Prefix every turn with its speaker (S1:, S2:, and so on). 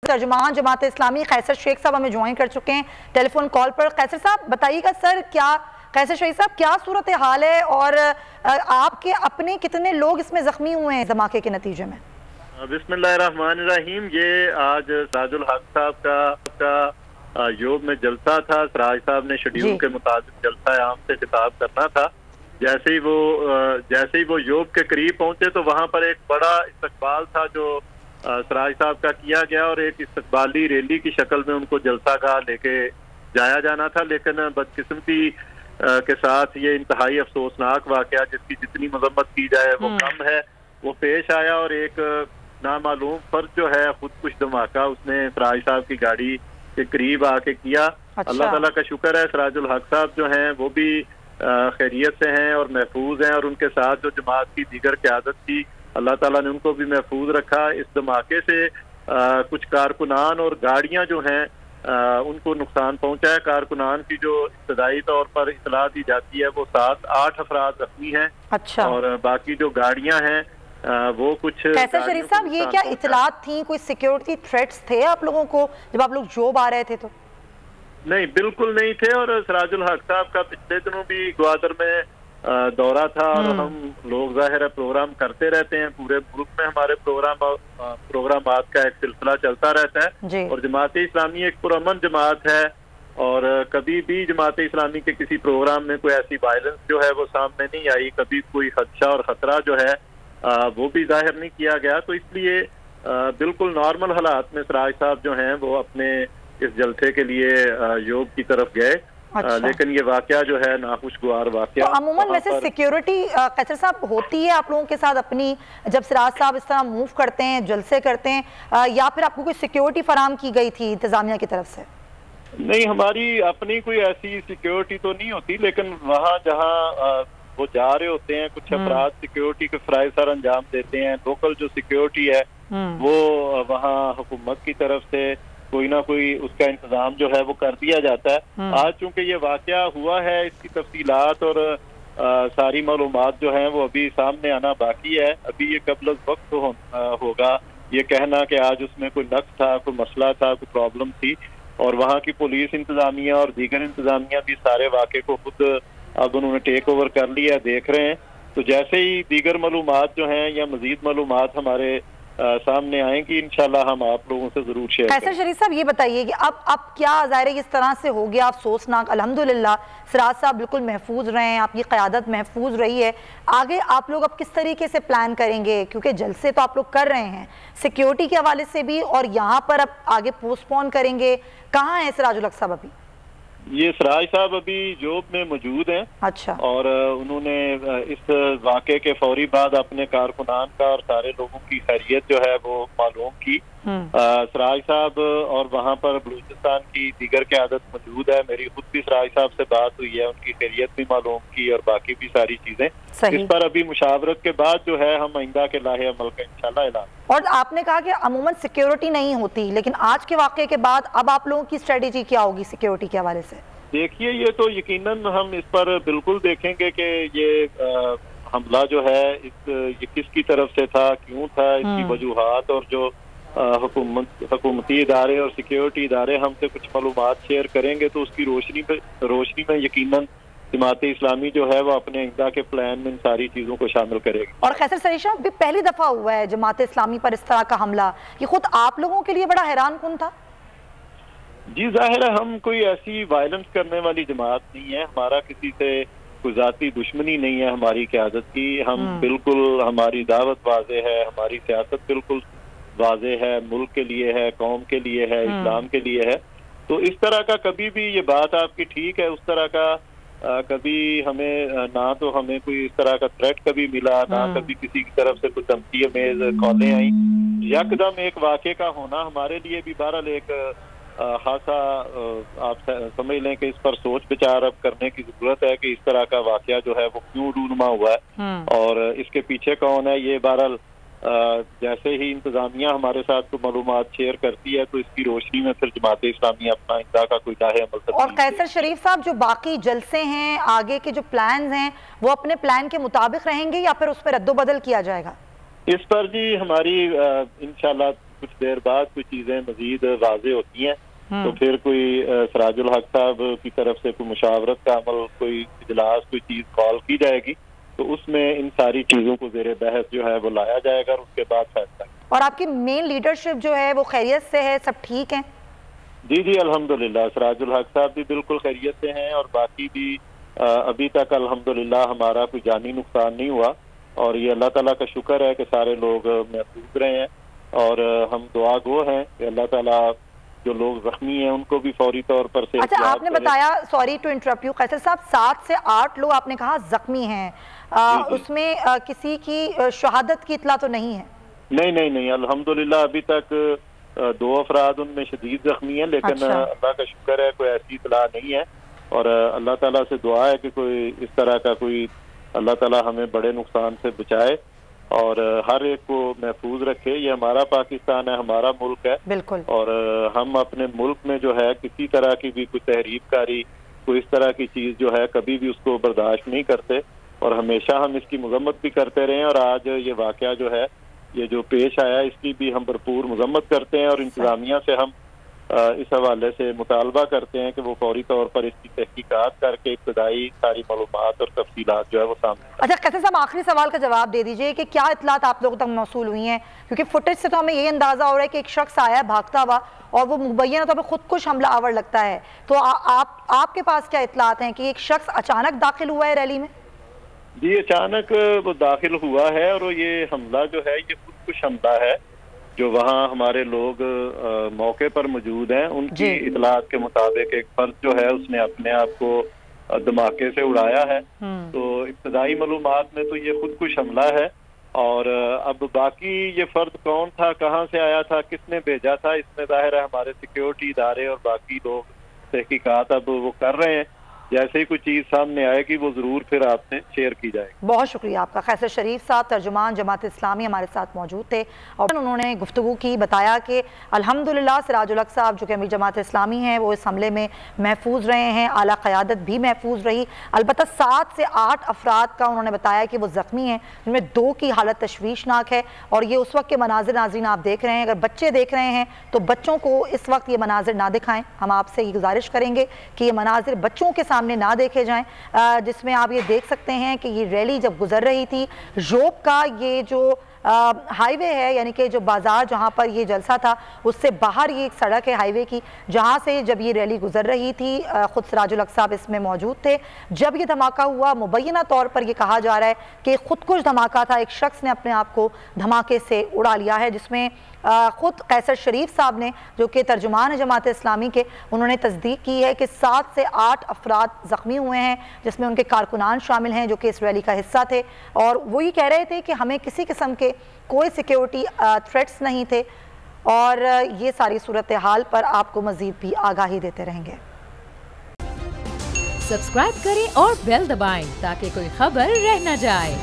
S1: तर्जुमान जमात इस्लामी कैसर शेख साहब हमें ज्वाइन कर चुके हैं टेलीफोन कॉल पर। कैसर साहब बताइएगा सर, क्या कैसर शेख साहब क्या सूरत हाल है और आपके अपने कितने लोग इसमें जख्मी हुए हैं धमाके के नतीजे में?
S2: बिस्मिल्लाहिर्रहमानिर्रहीम। ये आज सराजुल हक साहब का योग में जलसा था। सराज साहब ने शेड्यूल के मुताबिक जलसा आम से खिताब करना था। जैसे ही वो योग के करीब पहुंचे तो वहां पर एक बड़ा इस्तकबाल था जो सराज साहब का किया गया और एक इस्तकबाली रैली की शक्ल में उनको जलसा गाह लेके जाया जाना था। लेकिन बदकिस्मती के साथ ये इंतहाई अफसोसनाक वाकया, जिसकी जितनी मजम्मत की जाए वो कम है, वो पेश आया और एक नामालूम फर्द जो है खुदकुश धमाका उसने सराज साहब की गाड़ी के करीब आके किया। अल्लाह ताला का शुक्र है, सराजुल हक साहब जो हैं वो भी खैरियत से हैं और महफूज हैं, और उनके साथ जो जमात की दीगर क़यादत थी अल्लाह ताला ने उनको भी महफूज रखा। इस धमाके से कुछ कारकुनान और गाड़ियां जो हैं उनको नुकसान पहुंचा है। कारकुनान की जो इब्तदाई तौर पर इतला दी जाती है वो 7-8 अफराद जख्मी हैं।
S1: अच्छा।
S2: और बाकी जो गाड़ियां हैं वो कुछ।
S1: कैसर शरीफ साहब, ये क्या इतलात थी, कोई सिक्योरिटी थ्रेट्स थे आप लोगों को जब आप लोग जोब आ रहे थे? तो
S2: नहीं, बिल्कुल नहीं थे। और सराजुल हक साहब का पिछले दिनों भी ग्वादर में दौरा था और हम लोग ज़ाहिर है प्रोग्राम करते रहते हैं। पूरे मुल्क में हमारे प्रोग्रामात का एक सिलसिला चलता रहता है और जमात इस्लामी एक पुरअमन जमात है और कभी भी जमात इस्लामी के किसी प्रोग्राम में कोई ऐसी वायलेंस जो है वो सामने नहीं आई। कभी कोई खदशा और खतरा जो है वो भी जाहिर नहीं किया गया। तो इसलिए बिल्कुल नॉर्मल हालात में सराज साहब जो हैं वो अपने इस जलसे के लिए योग की तरफ गए। अच्छा। लेकिन ये वाकया जो है नाखुशगवार वाकया।
S1: तो अमूमन वैसे सिक्योरिटी कैसर साहब होती है आप लोगों के साथ अपनी, जब सिराज साहब इस तरह मूव करते हैं, जलसे करते हैं, या फिर आपको कोई सिक्योरिटी फराम की गई थी इंतजामिया की तरफ से?
S2: नहीं, हमारी अपनी कोई ऐसी सिक्योरिटी तो नहीं होती, लेकिन वहाँ जहाँ वो जा रहे होते हैं कुछ अफराद सिक्योरिटी के फराइज सर अंजाम देते हैं। लोकल जो सिक्योरिटी है वो वहाँ हुकूमत की तरफ से कोई ना कोई उसका इंतजाम जो है वो कर दिया जाता है। आज चूंकि ये वाकया हुआ है, इसकी तफसीलात और सारी मालूमात जो हैं वो अभी सामने आना बाकी है। अभी ये कबल वक्त होगा ये कहना कि आज उसमें कोई नक्स था, कोई मसला था, कोई प्रॉब्लम थी। और वहाँ की पुलिस इंतजामिया और दीगर इंतजामिया भी सारे वाक़े को खुद अब उन्होंने टेक ओवर कर लिया, देख रहे हैं। तो जैसे ही दीगर मालूमात जो हैं या मजीद मालूमात हमारे सामने आएंगी इंशाल्लाह हम आप लोगों से जरूर शेयर करेंगे।
S1: कैसर शरीफ साहब, ये बताइए कि अब क्या ज़ाहिर इस तरह से हो गया अफसोसनाक। अल्हम्दुलिल्लाह सिराज साहब बिल्कुल महफूज रहे हैं, आपकी क़यादत महफूज रही है। आगे आप लोग अब किस तरीके से प्लान करेंगे, क्योंकि जलसे तो आप लोग कर रहे हैं सिक्योरिटी के हवाले से भी, और यहाँ पर अब आगे पोस्टपोन करेंगे? कहाँ है सिराजुल हक साहब अभी?
S2: ये सराज साहब अभी जॉब में मौजूद हैं।
S1: अच्छा।
S2: और उन्होंने इस वाक़े के फौरी बाद अपने कारकुनान का और सारे लोगों की खैरियत जो है वो मालूम की। सराज साहब और वहाँ पर बलूचिस्तान की दीगर क़यादत मौजूद है। मेरी खुद भी सराज साहब से बात हुई है, उनकी खैरियत भी मालूम की और बाकी भी सारी चीजें। इस पर अभी मुशावरत के बाद जो है हम आइंदा के लाहे अमल का इंशाल्लाह ऐलान।
S1: और आपने कहा कि अमूमन सिक्योरिटी नहीं होती, लेकिन आज के वाक़े के बाद अब आप लोगों की स्ट्रेटेजी क्या होगी सिक्योरिटी के हवाले से?
S2: देखिए, ये तो यकीनन हम इस पर बिल्कुल देखेंगे कि ये हमला जो है ये किसकी तरफ से था, क्यों था, इसकी वजूहात, और जो हुकूमती इदारे और सिक्योरिटी इदारे हमसे कुछ मालूमात शेयर करेंगे तो उसकी रोशनी में यकीनन जमात इस्लामी जो है वो अपने इंदा के प्लान में इन सारी चीजों को शामिल करेगी।
S1: और कैसर शरीफ साहब, भी पहली दफा हुआ है जमात इस्लामी पर इस तरह का हमला, ये खुद आप लोगों के लिए बड़ा हैरान कुन था?
S2: जी, जाहिर है हम कोई ऐसी वायलेंस करने वाली जमात नहीं है। हमारा किसी से कोई जाती दुश्मनी नहीं है हमारी क़यादत की। हम बिल्कुल, हमारी दावत वाज़े है, हमारी सियासत बिल्कुल वाज़े है, मुल्क के लिए है, कौम के लिए है, इस्लाम के लिए है। तो इस तरह का कभी भी ये बात आपकी ठीक है, उस तरह का कभी हमें ना तो हमें कोई इस तरह का थ्रेट कभी मिला, ना कभी किसी की तरफ से कोई धमकी अमेज कॉलें आई। यकदम एक वाक़े का होना हमारे लिए भी बहरहाल एक खासा आप समझ लें कि इस पर सोच विचार अब करने की जरूरत है कि इस तरह का वाकया जो है वो क्यों रूनुमा हुआ है और इसके पीछे कौन है। ये बहरहाल जैसे ही इंतजामिया हमारे साथ को मालूमात शेयर करती है तो इसकी रोशनी में फिर जमात इस्लामी अपना इंदा का कोई दाहे अमल।
S1: और कैसर शरीफ साहब, जो बाकी जलसे हैं, आगे के जो प्लान हैं, वो अपने प्लान के मुताबिक रहेंगे या फिर उस पर रद्दोबदल किया जाएगा?
S2: इस पर जी हमारी इंशाल्लाह کچھ دیر بعد کوئی چیزیں مزید واضح ہوتی ہیں تو پھر کوئی سراج الحق صاحب کی طرف سے کوئی مشاورت کا عمل، کوئی اجلاس، کوئی چیز کال کی جائے گی تو اس میں ان ساری چیزوں کو زیر بحث جو ہے وہ لایا جائے گا اور اس کے بعد فیصلہ۔
S1: اور آپ کی مین لیڈرشپ جو ہے وہ خیریت سے ہے، سب ٹھیک ہیں؟
S2: جی الحمدللہ سراج الحق صاحب بھی بالکل خیریت سے ہیں، اور باقی بھی ابھی تک الحمدللہ ہمارا کوئی جانی نقصان نہیں ہوا، اور یہ اللہ تعالیٰ کا شکر ہے کہ سارے لوگ محفوظ رہے ہیں، اور ہم دعا گو ہیں کہ اللہ تعالیٰ جو لوگ زخمی ہیں ان کو بھی فوری طور پر سے۔
S1: اچھا آپ نے بتایا، سوری ٹو انٹرپٹ یو قیصر صاحب، 7 سے 8 لوگ آپ نے کہا زخمی ہیں، اس میں کسی کی شہادت کی اطلاع تو نہیں ہے؟ نہیں
S2: الحمدللہ ابھی تک 2 افراد ان میں شدید زخمی ہیں، لیکن اللہ کا شکر ہے کوئی ایسی اطلاع نہیں ہے، اور اللہ تعالیٰ سے دعا ہے کہ کوئی اس طرح کا کوئی اللہ تعالیٰ ہمیں بڑے نقصان سے بچائے اور ہر ایک کو محفوظ رکھے۔ یہ ہمارا پاکستان ہے، ہمارا ملک ہے،
S1: بالکل،
S2: اور ہم اپنے ملک میں جو ہے کسی طرح کی بھی کوئی تحریف کاری، کوئی اس طرح کی چیز جو ہے کبھی بھی اس کو برداشت نہیں کرتے، اور ہمیشہ ہم اس کی مذمت بھی کرتے رہے ہیں، اور آج یہ واقعہ جو ہے یہ جو پیش آیا اس کی بھی ہم بھرپور مذمت کرتے ہیں، اور انتظامیہ سے ہم اس حوالے سے مطالبہ کرتے ہیں کہ وہ فوری طور پر اس کی تحقیقات کر کے ابتدائی ساری معلومات اور تفصیلات جو ہے وہ سامنے۔
S1: اچھا قیصر صاحب آخری سوال کا جواب دے دیجئے کہ کیا اطلاعات آپ لوگوں تک موصول ہوئی ہیں؟ کیونکہ فوٹیج سے تو ہمیں یہ اندازہ ہو رہا ہے کہ ایک شخص آیا بھاگتا ہوا اور وہ مبینہ طور پر خودکش حملہ آور لگتا ہے، تو آپ کے پاس کیا اطلاعات ہیں کہ ایک شخص اچانک داخل ہوا ہے ریلی میں؟
S2: جی اچانک وہ داخل ہوا ہے، اور یہ حملہ جو ہے یہ خودکش حملہ ہے، جو وہاں ہمارے لوگ موقع پر موجود ہیں ان کی اطلاعات کے مطابق ایک فرد جو ہے اس نے اپنے آپ کو دھماکے سے اڑایا ہے، تو ابتدائی معلومات میں تو یہ خودکش حملہ ہے، اور اب باقی یہ فرد کون تھا، کہاں سے آیا تھا، کس نے بھیجا تھا، اس میں ظاہر ہے ہمارے سیکیورٹی ادارے اور باقی لوگ تحقیقات اب وہ کر رہے ہیں، جیسے ہی کوئی چیز سامنے آئے گی وہ ضرور پھر آپ سے شیئر کی جائے گی۔
S1: بہت شکریہ آپ کا۔ قیصر شریف صاحب ترجمان جماعت اسلامی ہمارے ساتھ موجود تھے، اور انہوں نے گفتگو کی، بتایا کہ الحمدللہ سراج الحق صاحب جو کہ امیر جماعت اسلامی ہیں وہ اس حملے میں محفوظ رہے ہیں، اعلیٰ قیادت بھی محفوظ رہی، البتہ 7 سے 8 افراد کا انہوں نے بتایا کہ وہ زخمی ہیں، جن میں 2 کی حالت تشویشناک ہے، اور یہ اس وقت کے مناظر ناظرین آپ دیکھ رہے ہیں، اگر بچے دیکھ رہے ہیں تو بچوں کو اس وقت یہ مناظر نہ دکھائیں، ہم آپ سے یہ گزارش کریں گے کہ یہ مناظر بچوں کے سامنے نہ دیکھے جائیں، جس میں آپ یہ دیکھ سکتے ہیں کہ یہ ریلی جب گزر رہی تھی یوب کا یہ جو ہائی وے ہے، یعنی کہ جو بازار جہاں پر یہ جلسہ تھا اس سے باہر یہ ایک سڑک ہے ہائی وے کی، جہاں سے جب یہ ریلی گزر رہی تھی خود سراج الحق صاحب اس میں موجود تھے، جب یہ دھماکہ ہوا مبینہ طور پر یہ کہا جا رہا ہے کہ خودکش دھماکہ تھا، ایک شخص نے اپنے آپ کو دھماکے سے اڑا لیا ہے، جس میں خود قیصر شریف صاحب نے جو کہ ترجمان جماعت اسلامی کے، انہوں نے تصدیق کی ہے کہ 7 سے 8 افراد زخمی ہوئے ہیں، جس میں ان کے کارکنان شامل ہیں جو کہ اس ریلی کا حصہ تھے، اور وہ یہ کہہ رہے تھے کہ ہمیں کسی قسم کے کوئی سیکیورٹی تھریٹس نہیں تھے، اور یہ ساری صورتحال پر آپ کو مزید بھی آگاہی دیتے رہیں گے۔
S3: سبسکرائب کریں اور بیل دبائیں تاکہ کوئی خبر رہ نہ جائے۔